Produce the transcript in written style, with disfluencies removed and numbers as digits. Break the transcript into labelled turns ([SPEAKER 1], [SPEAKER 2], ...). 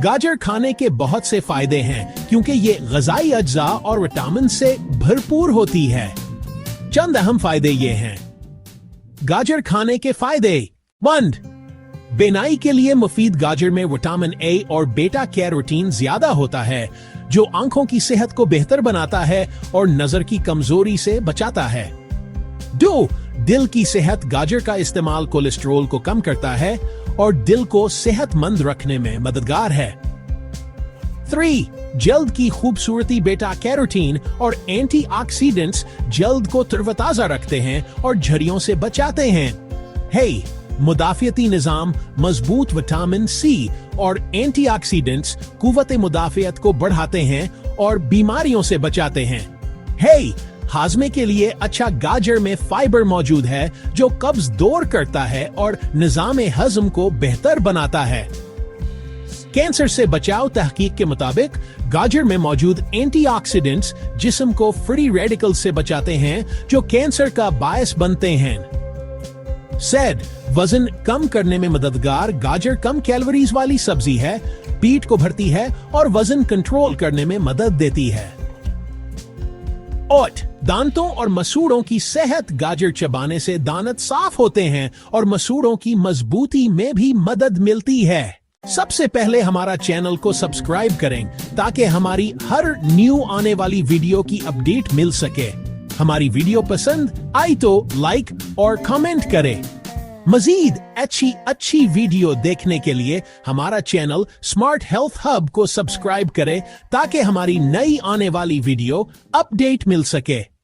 [SPEAKER 1] गाजर खाने के बहुत से फायदे हैं क्योंकि ये ग़िज़ाई अज्जा और विटामिन से भरपूर होती है। चंद अहम फायदे ये हैं। गाजर खाने के फायदे। 1. बेनाई के लिए मुफीद। गाजर में विटामिन ए और बीटा कैरोटीन ज्यादा होता है जो आंखों की सेहत को बेहतर बनाता है और नजर की कमजोरी से बचाता है। 2. दिल की सेहत। गाजर का इस्तेमाल कोलेस्ट्रॉल को कम करता है और दिल को सेहतमंद रखने में मददगार है। 3. जल्द की खूबसूरती। बीटा कैरोटीन और एंटीऑक्सीडेंट्स जल्द को तरोताजा रखते हैं और झुर्रियों से बचाते हैं। मुदाफियती निजाम। मजबूत विटामिन सी और एंटीऑक्सीडेंट्स कुव्वत मुदाफियत को बढ़ाते हैं और बीमारियों से बचाते हैं। हाजमे के लिए अच्छा। गाजर में फाइबर मौजूद है जो कब्ज दूर करता है और निजाम हजम को बेहतर बनाता है। कैंसर से बचाव। तहकीक के मुताबिक गाजर में मौजूद एंटीऑक्सीडेंट्स जिस्म को फ्री रेडिकल से बचाते हैं जो कैंसर का बायस बनते हैं। वजन कम करने में मददगार। गाजर कम कैलोरीज वाली सब्जी है, पेट को भरती है और वजन कंट्रोल करने में मदद देती है। दांतों और मसूड़ों की सेहत। गाजर चबाने से दांत साफ होते हैं और मसूड़ों की मजबूती में भी मदद मिलती है। सबसे पहले हमारा चैनल को सब्सक्राइब करें ताकि हमारी हर न्यू आने वाली वीडियो की अपडेट मिल सके। हमारी वीडियो पसंद आई तो लाइक और कमेंट करें। मजीद अच्छी वीडियो देखने के लिए हमारा चैनल स्मार्ट हेल्थ हब को सब्सक्राइब करें ताकि हमारी नई आने वाली वीडियो अपडेट मिल सके।